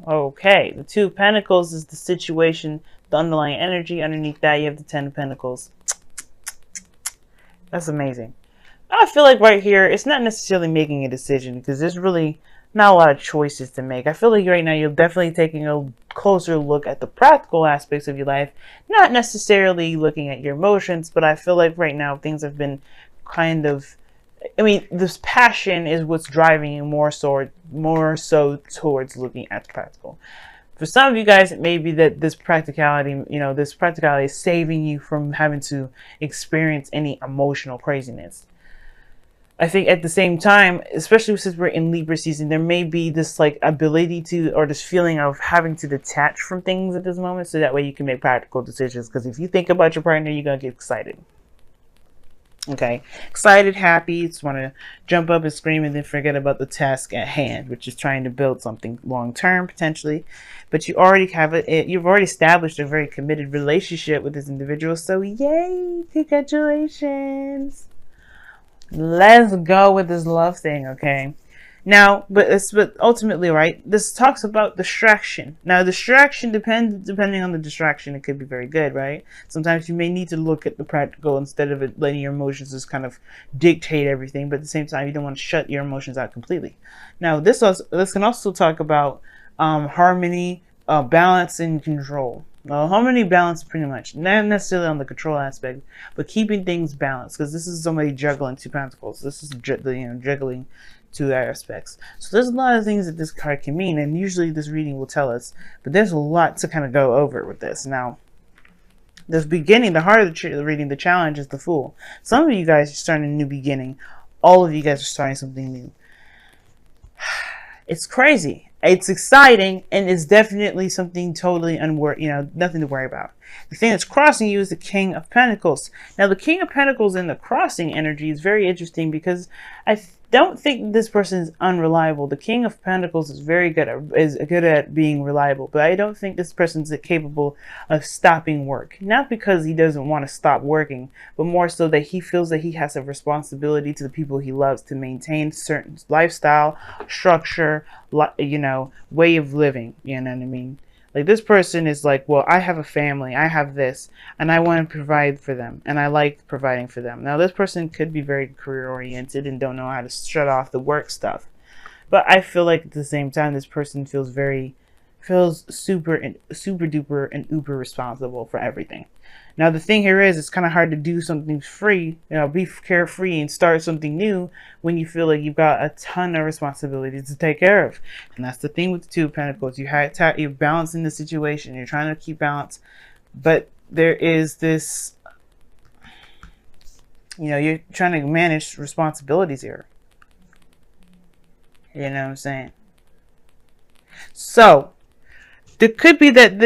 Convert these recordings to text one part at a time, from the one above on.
Okay, the Two of Pentacles is the situation, the underlying energy. Underneath that, you have the Ten of Pentacles. That's amazing. I feel like right here, it's not necessarily making a decision because there's really not a lot of choices to make. I feel like right now you're definitely taking a closer look at the practical aspects of your life, not necessarily looking at your emotions, but I feel like right now things have been kind of, I mean, this passion is what's driving you more so towards looking at the practical. For some of you guys, it may be that this practicality, this practicality is saving you from having to experience any emotional craziness. I think at the same time, especially since we're in Libra season, there may be this like ability to, or this feeling of having to detach from things at this moment, so that way you can make practical decisions. Because if you think about your partner, you're gonna get excited. Okay, excited, happy, just want to jump up and scream, and then forget about the task at hand, which is trying to build something long term potentially. But you already have it. You've already established a very committed relationship with this individual. So yay! Congratulations. Let's go with this love thing, okay? Now, but ultimately, right? This talks about distraction. Now, distraction depending on the distraction, it could be very good, right? Sometimes you may need to look at the practical instead of it letting your emotions just kind of dictate everything. But at the same time, you don't want to shut your emotions out completely. Now, this can also talk about harmony, balance, and control. Well, harmony, balance, pretty much. Not necessarily on the control aspect, but keeping things balanced. Because this is somebody juggling two pentacles. This is juggling two aspects. So there's a lot of things that this card can mean, and usually this reading will tell us. But there's a lot to kind of go over with this. Now, the beginning, the heart of the reading, the challenge is the Fool. Some of you guys are starting a new beginning. All of you guys are starting something new. It's crazy. It's exciting, and it's definitely something totally nothing to worry about. The thing that's crossing you is the King of Pentacles. Now, the King of Pentacles in the crossing energy is very interesting because I don't think this person is unreliable. The King of Pentacles is good at being reliable, but I don't think this person's capable of stopping work. Not because he doesn't want to stop working, but more so that he feels that he has a responsibility to the people he loves to maintain certain lifestyle, structure, way of living. You know what I mean? Like, this person is like, well, I have a family, I have this, and I want to provide for them, and I like providing for them. Now, this person could be very career oriented and don't know how to shut off the work stuff. But I feel like at the same time, this person feels super duper and uber responsible for everything. Now, the thing here is, it's kind of hard to do something free, be carefree and start something new when you feel like you've got a ton of responsibilities to take care of. And that's the thing with the Two of Pentacles. You're balancing the situation. You're trying to keep balance. But there is this, you're trying to manage responsibilities here. You know what I'm saying? So, there could be that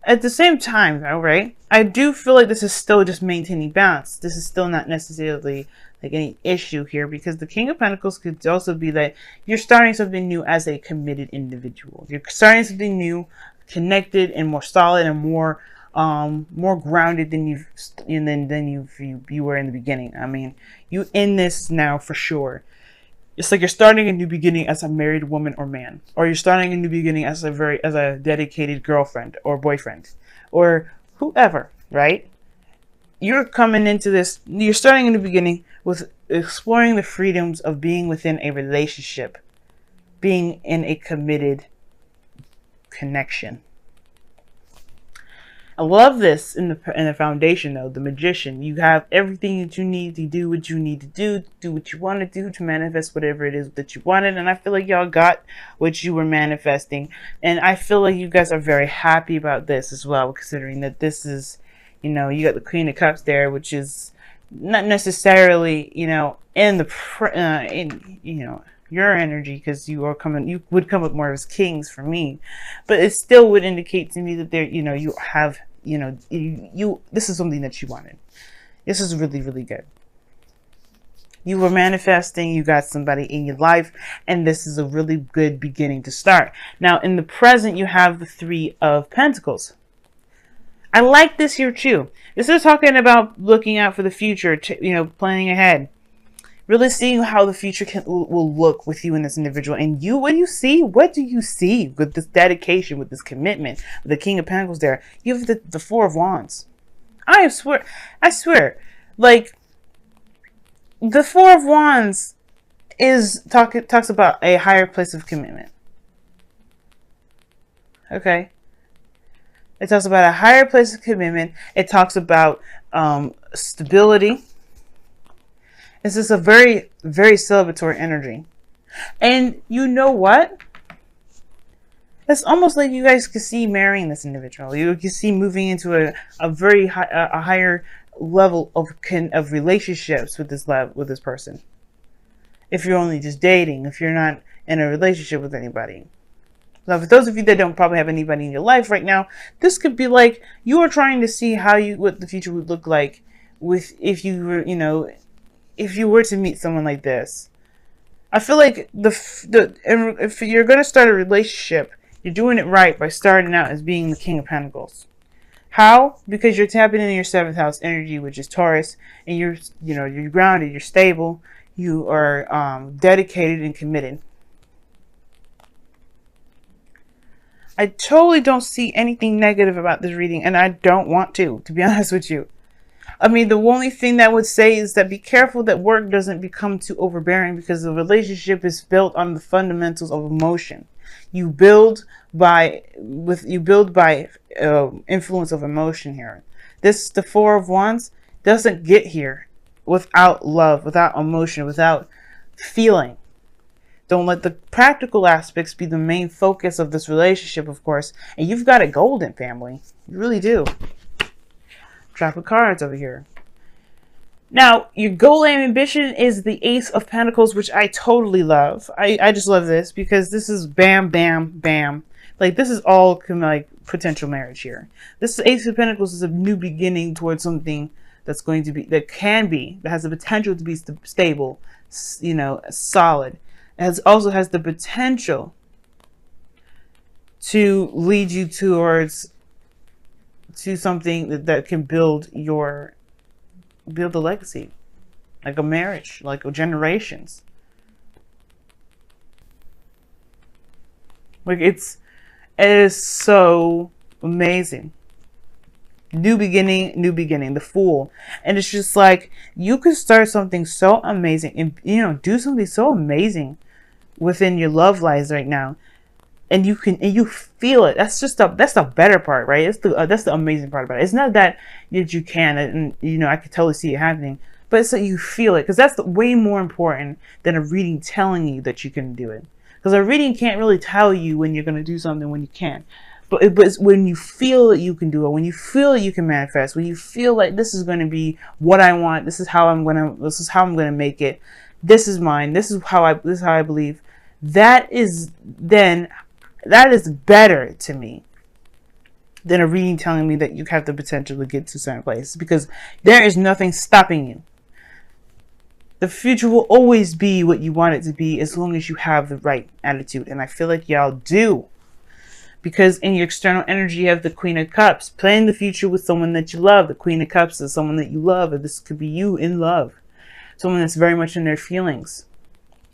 at the same time, though, right? I do feel like this is still just maintaining balance. This is still not necessarily like any issue here, because the King of Pentacles could also be that you're starting something new as a committed individual. You're starting something new, connected and more solid and more grounded than you were in the beginning. I mean, you in this now for sure. It's like you're starting a new beginning as a married woman or man, or you're starting a new beginning as a dedicated girlfriend or boyfriend, or whoever, right? You're coming into this, you're starting a new beginning with exploring the freedoms of being within a relationship, being in a committed connection. I love this in the foundation, though, the Magician. You have everything that you need to do what you need to do what you want to do to manifest whatever it is that you wanted. And I feel like y'all got what you were manifesting. And I feel like you guys are very happy about this as well, considering that this is, you got the Queen of Cups there, which is not necessarily, in your energy, because you would come up more as kings for me, but it still would indicate to me that there, you have, this is something that you wanted. This is really, really good. You were manifesting, you got somebody in your life, and this is a really good beginning to start. Now, in the present, you have the Three of Pentacles. I like this here too. This is talking about looking out for the future, planning ahead. Really seeing how the future will look with you and this individual. And you, what do you see with this dedication, with this commitment, with the King of Pentacles there? You have the Four of Wands. I swear, like, the Four of Wands talks about a higher place of commitment. Okay. It talks about a higher place of commitment. It talks about stability. It's just a very, very celebratory energy. And you know what? It's almost like you guys could see marrying this individual. You can see moving into a very high, a higher level of relationships with this person. If you're only just dating, if you're not in a relationship with anybody. Now, for those of you that don't probably have anybody in your life right now, this could be like you are trying to see what the future would look like if you were, if you were to meet someone like this. I feel like if you're going to start a relationship, you're doing it right by starting out as being the King of Pentacles. How? Because you're tapping into your 7th house energy, which is Taurus, and you're grounded, you're stable, you are dedicated and committed. I totally don't see anything negative about this reading, and I don't want to be honest with you. I mean, the only thing that I would say is that be careful that work doesn't become too overbearing, because the relationship is built on the fundamentals of emotion. You build by influence of emotion here. The Four of Wands doesn't get here without love, without emotion, without feeling. Don't let the practical aspects be the main focus of this relationship, of course. And you've got it golden, family. You really do. Drop of cards over here. Now, your goal and ambition is the Ace of Pentacles, which I totally love. I just love this because this is bam, bam, bam. Like, this is all like potential marriage here. This Ace of Pentacles is a new beginning towards something that's going to be, that has the potential to be stable, solid. It also has the potential to lead you to something that can build a legacy, like a marriage, like generations. Like, it is so amazing. New beginning, the Fool. And it's just like, you could start something so amazing and, do something so amazing within your love lives right now. And you feel it. That's the better part, right? That's the amazing part about it. It's not that you can, and I could totally see it happening, but it's that you feel it, because that's way more important than a reading telling you that you can do it. Because a reading can't really tell you when you're going to do something when you can't. But it's when you feel that you can do it, when you feel that you can manifest, when you feel like this is going to be what I want, this is how I'm going to make it, this is mine, this is how I believe. That is better to me than a reading telling me that you have the potential to get to a certain place, because there is nothing stopping you. The future will always be what you want it to be, as long as you have the right attitude. And I feel like y'all do. Because in your external energy, you have the Queen of Cups. Plan the future with someone that you love. The Queen of Cups is someone that you love. And this could be you in love. Someone that's very much in their feelings.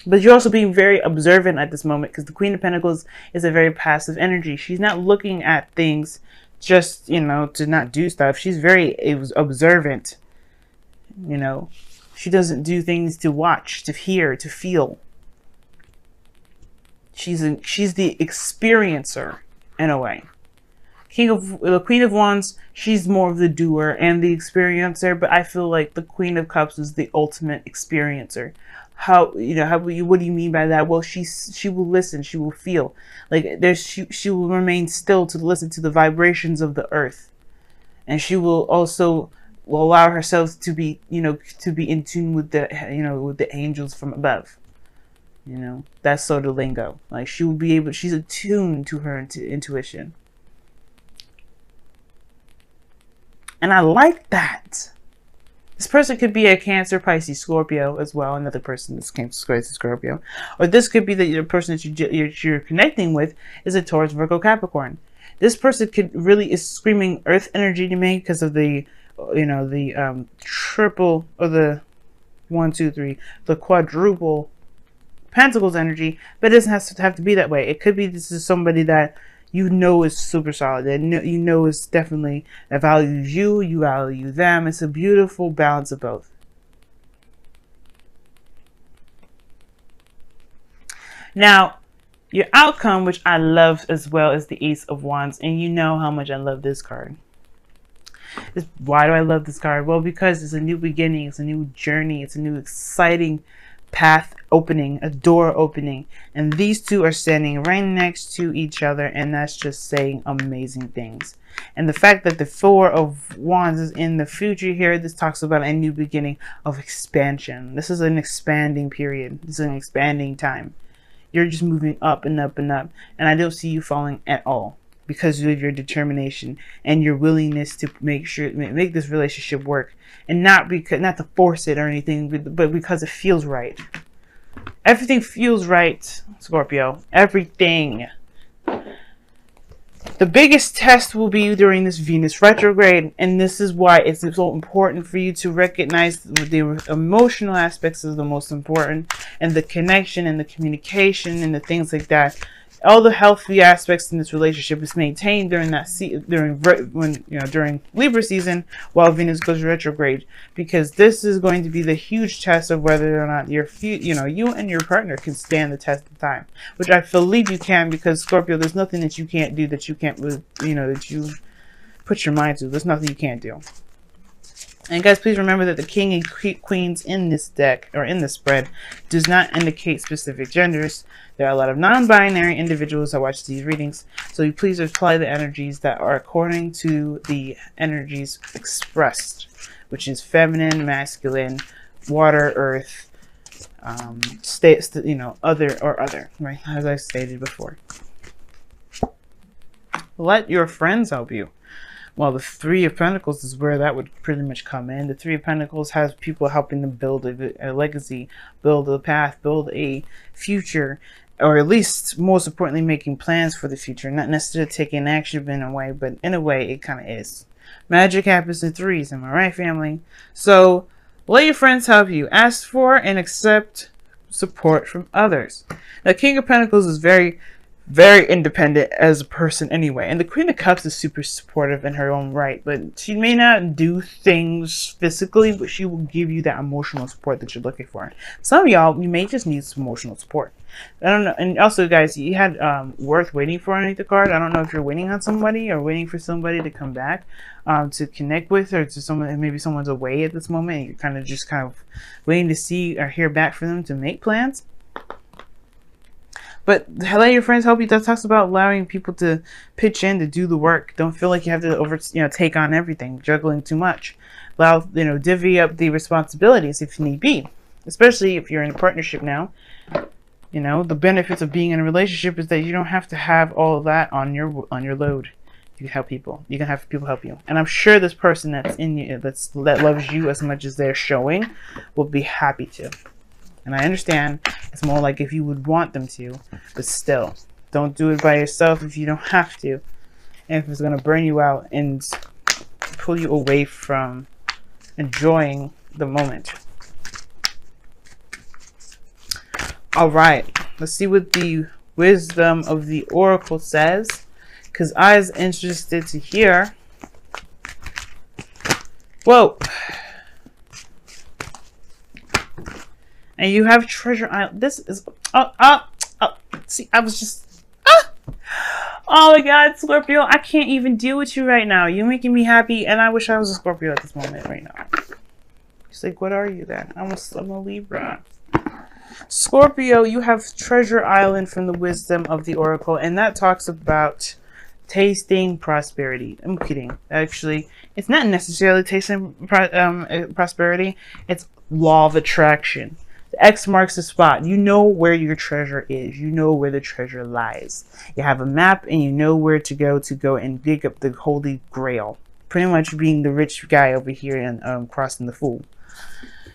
But you're also being very observant at this moment, because the Queen of Pentacles is a very passive energy. She's not looking at things just, to not do stuff. She's very observant. She doesn't do things to watch, to hear, to feel. She's the experiencer in a way. The Queen of Wands, she's more of the doer and the experiencer, but I feel like the Queen of Cups is the ultimate experiencer. What do you mean by that? Well, she will listen, she will feel. Like, she will remain still to listen to the vibrations of the earth. And she will also allow herself to be in tune with the angels from above. That's sort of lingo. Like, she's attuned to her intuition. And I like that. This person could be a Cancer, Pisces, Scorpio as well. Another person that's Cancer, Pisces, Scorpio. Or this could be that the person that you're connecting with is a Taurus, Virgo, Capricorn. This person is screaming earth energy to me because of the triple, or the 1, 2, 3, the quadruple Pentacles energy, but it doesn't have to be that way. It could be this is somebody that you know is super solid, that you know is definitely that values you, you value them. It's a beautiful balance of both. Now, your outcome, which I love as well, is the Ace of Wands, and you know how much I love this card. Why do I love this card? Well, because it's a new beginning, it's a new journey, it's a new exciting path opening, a door opening, and these two are standing right next to each other, and that's just saying amazing things. And the fact that the Four of Wands is in the future here, this talks about a new beginning of expansion. This is an expanding period. This is an expanding time. You're just moving up and up and up, and I don't see you falling at all because of your determination and your willingness to make this relationship work, and not to force it or anything, but because it feels right. Everything feels right, Scorpio. Everything. The biggest test will be during this Venus retrograde, and this is why it's so important for you to recognize the emotional aspects is the most important, and the connection and the communication and the things like that. All the healthy aspects in this relationship is maintained during during Libra season while Venus goes retrograde, because this is going to be the huge test of whether or not you and your partner can stand the test of time, which I believe you can, because Scorpio, there's nothing that you can't do, that you can't, that you put your mind to. There's nothing you can't do. And guys, please remember that the King and Queens in this deck, or in this spread, does not indicate specific genders. There are a lot of non-binary individuals that watch these readings, so you please apply the energies that are according to the energies expressed, which is feminine, masculine, water, earth, other, right? As I stated before. Let your friends help you. Well, the Three of Pentacles is where that would pretty much come in. The Three of Pentacles has people helping them build a legacy, build a path, build a future, or at least, most importantly, making plans for the future. Not necessarily taking action in a way, but in a way, it kind of is. Magic happens in threes, am I right, family? So, let your friends help you. Ask for and accept support from others. The King of Pentacles is very independent as a person anyway, and the Queen of Cups is super supportive in her own right, but she may not do things physically, but she will give you that emotional support that you're looking for. Some of y'all, you may just need some emotional support. I don't know. And also, guys, you had worth waiting for underneath the card. I don't know if you're waiting on somebody or waiting for somebody to come back to connect with, or to someone, maybe someone's away at this moment and you're kind of waiting to see or hear back from them to make plans. But let your friends help you. That talks about allowing people to pitch in to do the work. Don't feel like you have to take on everything, juggling too much. Allow, divvy up the responsibilities if need be. Especially if you're in a partnership now. The benefits of being in a relationship is that you don't have to have all of that on your load. You can help people. You can have people help you. And I'm sure this person that's in you, that loves you as much as they're showing, will be happy to. And I understand it's more like if you would want them to, but still, don't do it by yourself if you don't have to. And if it's going to burn you out and pull you away from enjoying the moment. All right, let's see what the wisdom of the Oracle says, because I was interested to hear. Whoa. And you have Treasure Island. This is... see, I was just... Oh my God, Scorpio. I can't even deal with you right now. You're making me happy, and I wish I was a Scorpio at this moment right now. He's like, what are you then? I'm a Libra. Scorpio, you have Treasure Island from the Wisdom of the Oracle, and that talks about tasting prosperity. I'm kidding. Actually, it's not necessarily tasting prosperity. It's law of attraction. The X marks the spot. You know where your treasure is. You know where the treasure lies. You have a map and you know where to go and dig up the Holy Grail. Pretty much being the rich guy over here and crossing the Fool.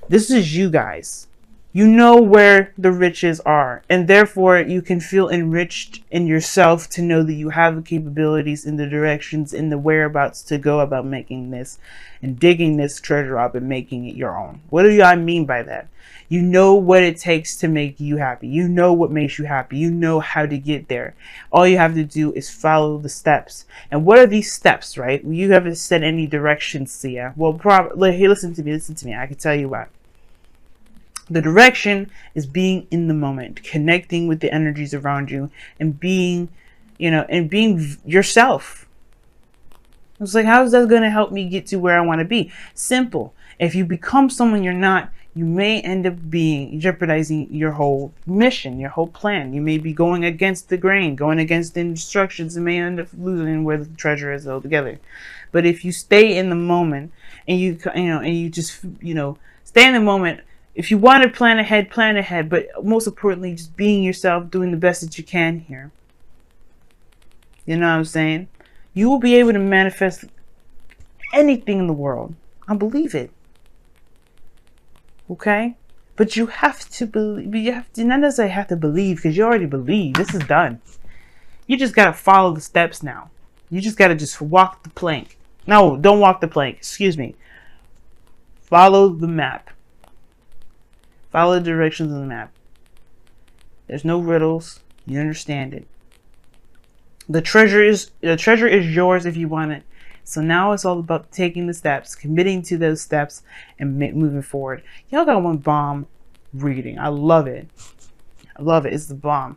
This is you guys. You know where the riches are, and therefore you can feel enriched in yourself to know that you have the capabilities and the directions and the whereabouts to go about making this and digging this treasure up and making it your own. What do I mean by that? You know what it takes to make you happy. You know what makes you happy. You know how to get there. All you have to do is follow the steps. And what are these steps, right? You haven't set any directions, Sia. Well, hey, listen to me. I can tell you why. The direction is being in the moment, connecting with the energies around you, and being, and being yourself. It's like, how is that going to help me get to where I want to be? Simple. If you become someone you're not, you may end up jeopardizing your whole mission, your whole plan. You may be going against the grain, going against the instructions, and may end up losing where the treasure is altogether. But if you stay in the moment and you just, stay in the moment. If you want to plan ahead, but most importantly, just being yourself, doing the best that you can here. You know what I'm saying? You will be able to manifest anything in the world. I believe it. Okay? But you have to believe. Not necessarily have to believe, because you already believe. This is done. You just got to follow the steps now. You just got to just walk the plank. No, don't walk the plank. Excuse me. Follow the map. Follow the directions on the map. There's no riddles. You understand it. The treasure is yours if you want it. So now it's all about taking the steps, committing to those steps, and moving forward. Y'all got one bomb reading. I love it. I love it. It's the bomb.